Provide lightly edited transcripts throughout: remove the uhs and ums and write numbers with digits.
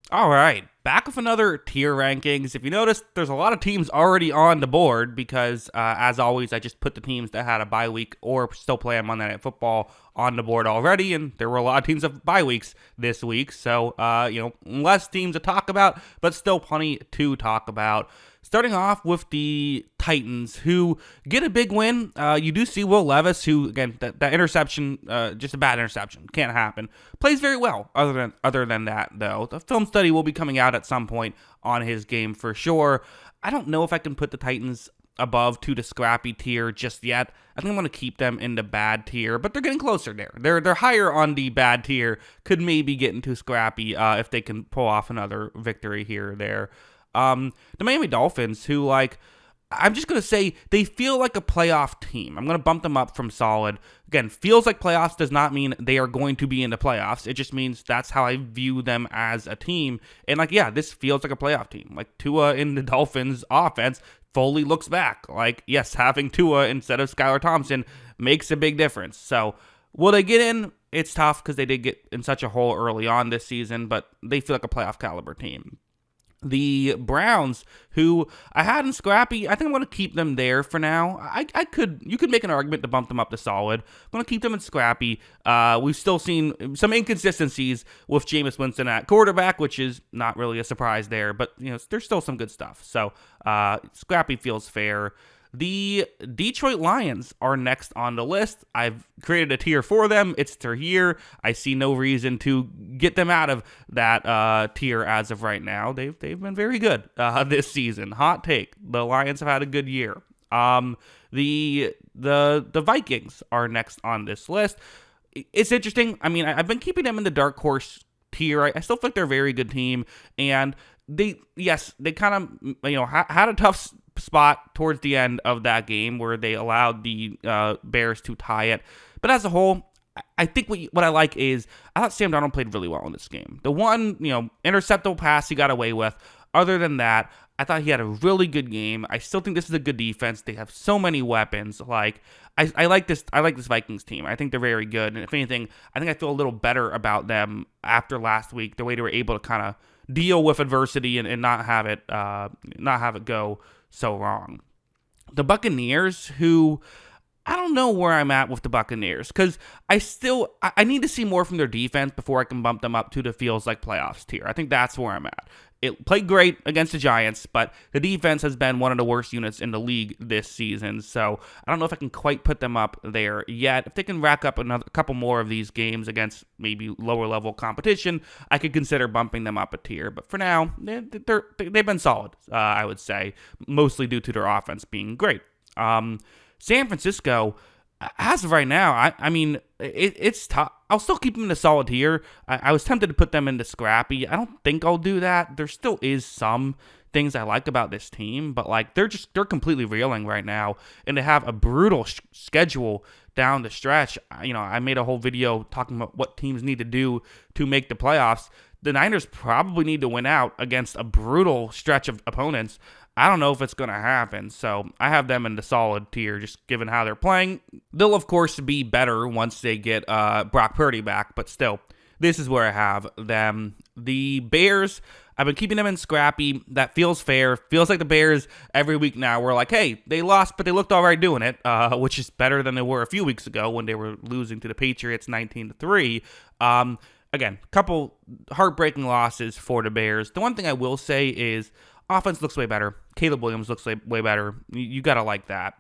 All right, back with another tier rankings. If you notice, there's a lot of teams already on the board because, as always, I just put the teams that had a bye week or still play on Monday Night Football on the board already, and there were a lot of teams of bye weeks this week, so less teams to talk about, but still plenty to talk about. Starting off with the Titans, who get a big win. You do see Will Levis, who, again, that interception, just a bad interception, can't happen. Plays very well. Other than that, though, the film study will be coming out at some point on his game for sure. I don't know if I can put the Titans above to the scrappy tier just yet. I think I'm going to keep them in the bad tier, but they're getting closer there. They're higher on the bad tier. Could maybe get into scrappy if they can pull off another victory here or there. The Miami Dolphins, who, I'm just going to say they feel like a playoff team. I'm going to bump them up from solid. Again, feels like playoffs does not mean they are going to be in the playoffs. It just means that's how I view them as a team. And, this feels like a playoff team. Like, Tua in the Dolphins offense fully looks back. Yes, having Tua instead of Skylar Thompson makes a big difference. So, will they get in? It's tough because they did get in such a hole early on this season, but they feel like a playoff caliber team. The Browns, who I had in scrappy, I think I'm going to keep them there for now. You could make an argument to bump them up to solid. I'm going to keep them in scrappy. We've still seen some inconsistencies with Jameis Winston at quarterback, which is not really a surprise there, but there's still some good stuff. So scrappy feels fair. The Detroit Lions are next on the list. I've created a tier for them. It's their year. I see no reason to get them out of that tier as of right now. They've been very good this season. Hot take. The Lions have had a good year. The Vikings are next on this list. It's interesting. I mean, I've been keeping them in the dark horse tier. I still think they're a very good team, and they kind of had a tough spot towards the end of that game where they allowed the Bears to tie it. But as a whole, I think what I like is I thought Sam Darnold played really well in this game. The one interceptable pass he got away with. Other than that, I thought he had a really good game. I still think this is a good defense. They have so many weapons. I like this Vikings team. I think they're very good. And if anything, I think I feel a little better about them after last week. The way they were able to kind of deal with adversity and not have it go so wrong. The Buccaneers, who I don't know where I'm at with the Buccaneers, because I need to see more from their defense before I can bump them up to the feels like playoffs tier. I think that's where I'm at. It played great against the Giants, but the defense has been one of the worst units in the league this season, so I don't know if I can quite put them up there yet. If they can rack up a couple more of these games against maybe lower level competition, I could consider bumping them up a tier, but for now, they've been solid, I would say, mostly due to their offense being great. San Francisco, as of right now, it's tough. I'll still keep them in the solid tier. I was tempted to put them into scrappy. I don't think I'll do that. There still is some things I like about this team, but they're completely reeling right now, and to have a brutal schedule down the stretch. I made a whole video talking about what teams need to do to make the playoffs. The Niners probably need to win out against a brutal stretch of opponents. I don't know if it's going to happen, so I have them in the solid tier, just given how they're playing. They'll, of course, be better once they get Brock Purdy back, but still, this is where I have them. The Bears, I've been keeping them in scrappy. That feels fair. Feels like the Bears every week now. We're like, hey, they lost, but they looked all right doing it, which is better than they were a few weeks ago when they were losing to the Patriots 19-3. Again, couple heartbreaking losses for the Bears. The one thing I will say is offense looks way better. Caleb Williams looks way better. You got to like that.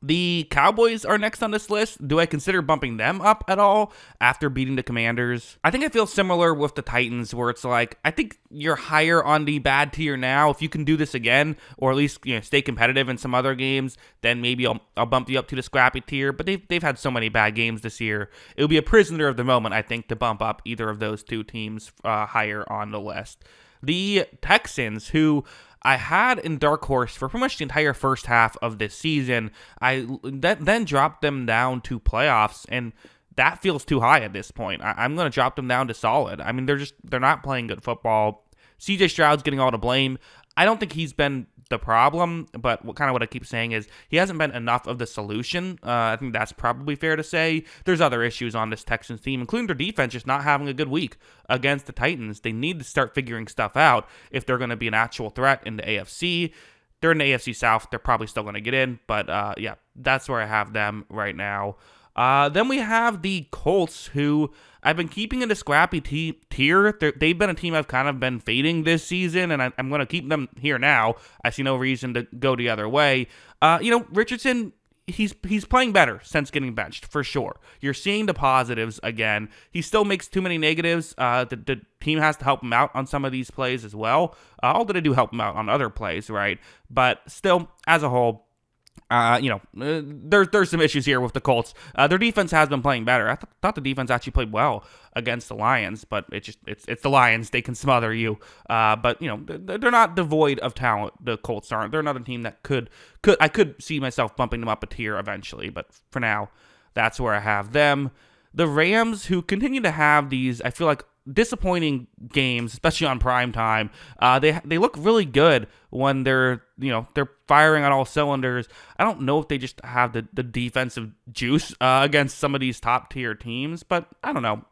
The Cowboys are next on this list. Do I consider bumping them up at all after beating the Commanders? I think I feel similar with the Titans, where it's like, I think you're higher on the bad tier now. If you can do this again, or at least stay competitive in some other games, then maybe I'll bump you up to the scrappy tier. But they've had so many bad games this year. It would be a prisoner of the moment, I think, to bump up either of those two teams higher on the list. The Texans, who I had in dark horse for pretty much the entire first half of this season, I then dropped them down to playoffs, and that feels too high at this point. I'm going to drop them down to solid. They're not playing good football. CJ Stroud's getting all the blame. I don't think he's been the problem, but what I keep saying is he hasn't been enough of the solution. I think that's probably fair to say. There's other issues on this Texans team, including their defense just not having a good week against the Titans. They need to start figuring stuff out if they're going to be an actual threat in the AFC. They're in the AFC South. They're probably still going to get in, but yeah, that's where I have them right now. Then we have the Colts, who I've been keeping in a scrappy tier. They've been a team I've kind of been fading this season, and I'm going to keep them here now. I see no reason to go the other way. Richardson, he's playing better since getting benched, for sure. You're seeing the positives again. He still makes too many negatives. The team has to help him out on some of these plays as well. Although they do help him out on other plays, right? But still, as a whole, there's some issues here with the Colts. Their defense has been playing better. I thought the defense actually played well against the Lions, but it's the Lions. They can smother you. But they're not devoid of talent. The Colts aren't. They're another team that I could see myself bumping them up a tier eventually. But for now, that's where I have them. The Rams, who continue to have these, I feel like, disappointing games, especially on prime time. They look really good when they're firing on all cylinders. I don't know if they just have the defensive juice against some of these top tier teams, but I don't know.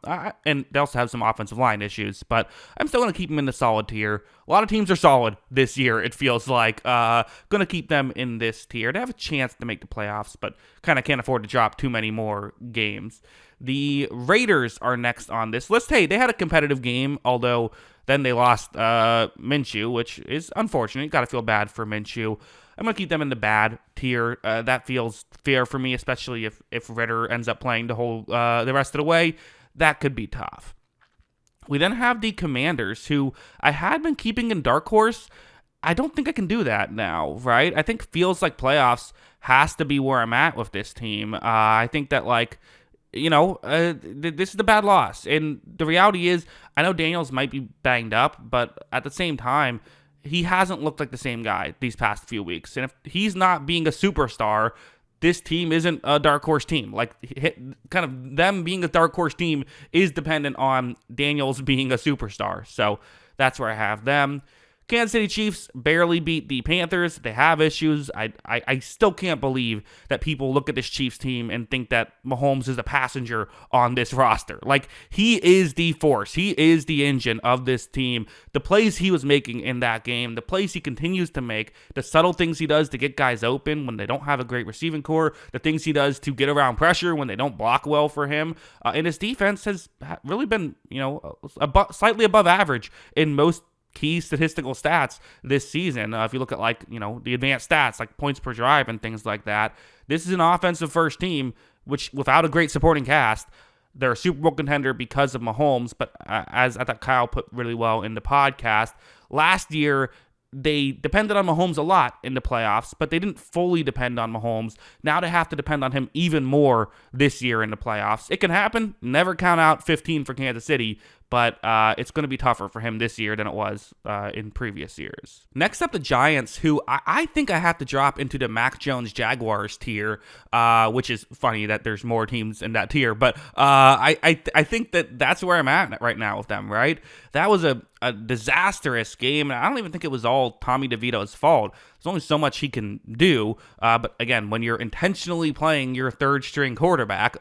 And they also have some offensive line issues, but I'm still going to keep them in the solid tier. A lot of teams are solid this year, it feels like. Going to keep them in this tier. They have a chance to make the playoffs, but kind of can't afford to drop too many more games. The Raiders are next on this list. Hey, they had a competitive game, although then they lost Minshew, which is unfortunate. Got to feel bad for Minshew. I'm going to keep them in the bad tier. That feels fair for me, especially if Ritter ends up playing the rest of the way. That could be tough. We then have the Commanders, who I had been keeping in dark horse. I don't think I can do that now, right? I think feels like playoffs has to be where I'm at with this team. I think that, this is the bad loss. And the reality is, I know Daniels might be banged up, but at the same time, he hasn't looked like the same guy these past few weeks. And if he's not being a superstar, this team isn't a dark horse team. Kind of them being a dark horse team is dependent on Daniels being a superstar. So that's where I have them. Kansas City Chiefs barely beat the Panthers. They have issues. I still can't believe that people look at this Chiefs team and think that Mahomes is a passenger on this roster. He is the force. He is the engine of this team. The plays he was making in that game, the plays he continues to make, the subtle things he does to get guys open when they don't have a great receiving core, the things he does to get around pressure when they don't block well for him. And his defense has really been, slightly above average in most key statistical stats this season. If you look at the advanced stats like points per drive and things like that, this is an offensive first team, which without a great supporting cast, they're a Super Bowl contender because of Mahomes. But as I thought Kyle put really well in the podcast, last year they depended on Mahomes a lot in the playoffs, but they didn't fully depend on Mahomes. Now they have to depend on him even more this year in the playoffs. It can happen. Never count out 15 for Kansas City, but it's going to be tougher for him this year than it was in previous years. Next up, the Giants, who I think I have to drop into the Mac Jones Jaguars tier, which is funny that there's more teams in that tier, but I think that's where I'm at right now with them, right? That was a disastrous game, and I don't even think it was all Tommy DeVito's fault. There's only so much he can do, but again, when you're intentionally playing your third-string quarterback,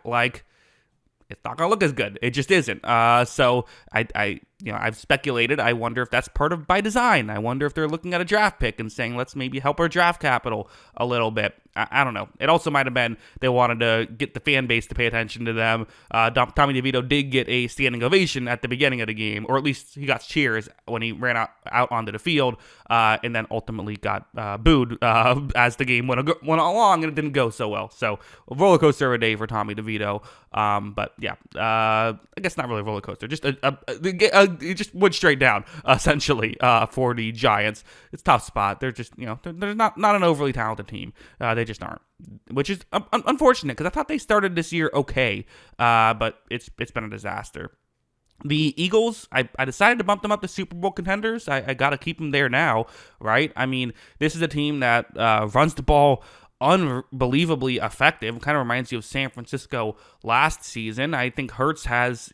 it's not gonna look as good. It just isn't. So I've speculated. I wonder if that's by design. I wonder if they're looking at a draft pick and saying, let's maybe help our draft capital a little bit. I don't know. It also might have been they wanted to get the fan base to pay attention to them. Tommy DeVito did get a standing ovation at the beginning of the game, or at least he got cheers when he ran out onto the field, and then ultimately got booed as the game went along, and it didn't go so well. So a roller coaster of a day for Tommy DeVito. But yeah, I guess not really a roller coaster. Just it just went straight down essentially for the Giants. It's a tough spot. They're just they're not an overly talented team. They just aren't, which is unfortunate because I thought they started this year okay, but it's been a disaster. The Eagles, I decided to bump them up to Super Bowl contenders. I got to keep them there now, right? I mean, this is a team that runs the ball unbelievably effective. Kind of reminds you of San Francisco last season. I think Hurts has,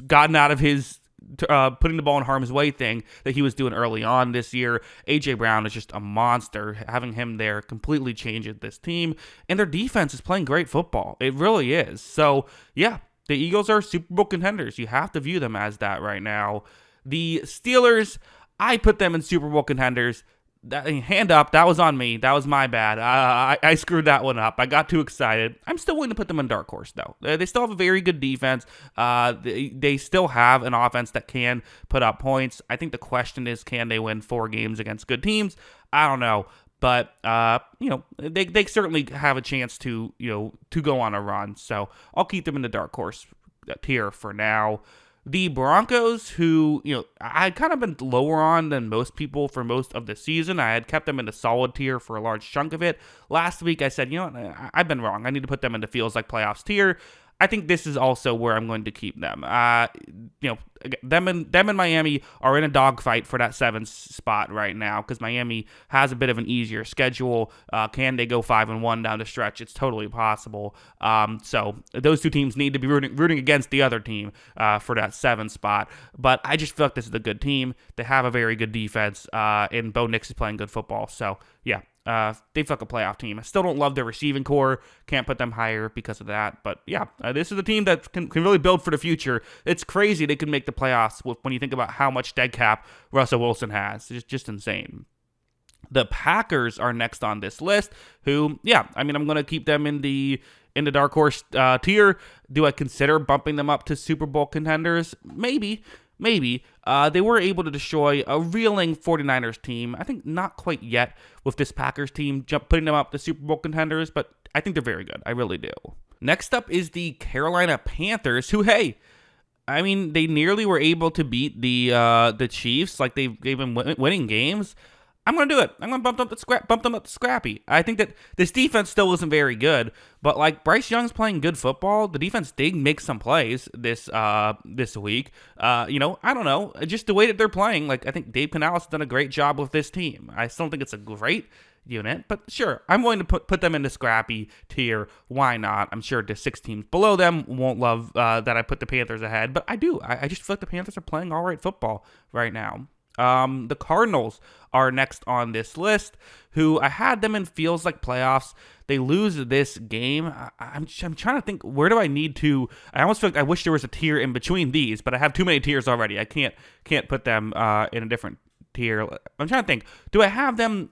gotten out of his putting the ball in harm's way thing that he was doing early on this year. A.J. Brown is just a monster. Having him there completely changes this team, and their defense is playing great football. It really is. So, yeah, the Eagles are Super Bowl contenders. You have to view them as that right now. The Steelers, I put them in Super Bowl contenders. Hand up, that was on me. That was my bad. I screwed that one up. I got too excited. I'm still willing to put them in dark horse, though. They still have a very good defense. They still have an offense that can put up points. I think the question is, can they win 4 games against good teams? I don't know. But, they certainly have a chance to go on a run. So I'll keep them in the dark horse tier for now. The Broncos, who, I had kind of been lower on than most people for most of the season. I had kept them in the solid tier for a large chunk of it. Last week, I said, I've been wrong. I need to put them in the feels like playoffs tier. I think this is also where I'm going to keep them. Them and Miami are in a dogfight for that 7th spot right now because Miami has a bit of an easier schedule. Can they go 5-1 down the stretch? It's totally possible. So those two teams need to be rooting against the other team for that 7th spot. But I just feel like this is a good team. They have a very good defense, and Bo Nix is playing good football. So yeah. They feel like a playoff team. I still don't love their receiving core. Can't put them higher because of that. But yeah, this is a team that can really build for the future. It's crazy they can make the playoffs when you think about how much dead cap Russell Wilson has. It's just insane. The Packers are next on this list, who, I'm going to keep them in the dark horse tier. Do I consider bumping them up to Super Bowl contenders? Maybe. They were able to destroy a reeling 49ers team. I think not quite yet with this Packers team putting them up to Super Bowl contenders, but I think they're very good. I really do. Next up is the Carolina Panthers, who, they nearly were able to beat the Chiefs. Like they've been winning games. I'm going to do it. I'm going to bump them up to scrappy. I think that this defense still isn't very good, but like Bryce Young's playing good football. The defense did make some plays this week. I don't know. Just the way that they're playing, like I think Dave Canales has done a great job with this team. I still don't think it's a great unit, but sure, I'm going to put them in the scrappy tier. Why not? I'm sure the 6 teams below them won't love that I put the Panthers ahead, but I do. I just feel like the Panthers are playing all right football right now. The Cardinals are next on this list, who I had them in feels like playoffs. They lose this game. I'm trying to think, where do I need to? I almost feel like I wish there was a tier in between these, but I have too many tiers already. I can't put them in a different tier. I'm trying to think. Do I feel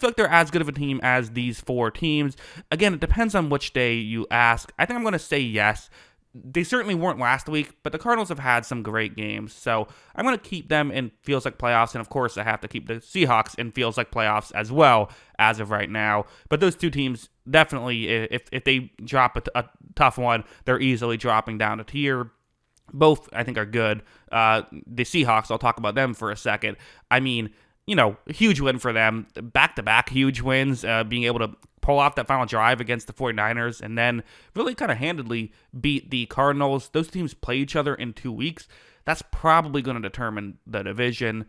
like they're as good of a team as these 4 teams? Again, it depends on which day you ask. I think I'm going to say yes. They certainly weren't last week, but the Cardinals have had some great games, so I'm going to keep them in feels like playoffs, and of course I have to keep the Seahawks in feels like playoffs as well as of right now. But those 2 teams, definitely, if they drop a tough one, they're easily dropping down a tier. Both, I think, are good. The Seahawks, I'll talk about them for a second. Huge win for them. Back-to-back huge wins, being able to pull off that final drive against the 49ers and then really kind of handedly beat the Cardinals. Those teams play each other in 2 weeks. That's probably going to determine the division.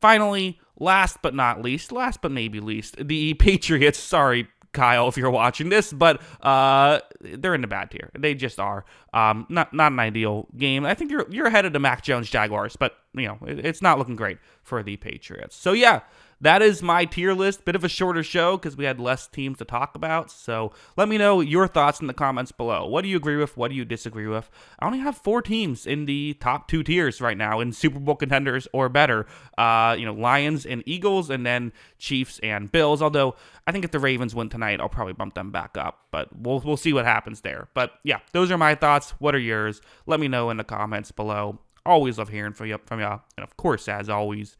Finally, last but maybe least, the Patriots. Sorry, Kyle, if you're watching this, but they're in the bad tier. They just are. Not an ideal game. I think you're ahead of the Mac Jones Jaguars, but it's not looking great for the Patriots. So yeah, that is my tier list. Bit of a shorter show because we had less teams to talk about. So let me know your thoughts in the comments below. What do you agree with? What do you disagree with? I only have 4 teams in the top 2 tiers right now in Super Bowl contenders or better. Lions and Eagles, and then Chiefs and Bills. Although I think if the Ravens win tonight, I'll probably bump them back up. But we'll see what happens there. But yeah, those are my thoughts. What are yours? Let me know in the comments below. Always love hearing from you. And of course, as always,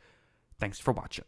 thanks for watching.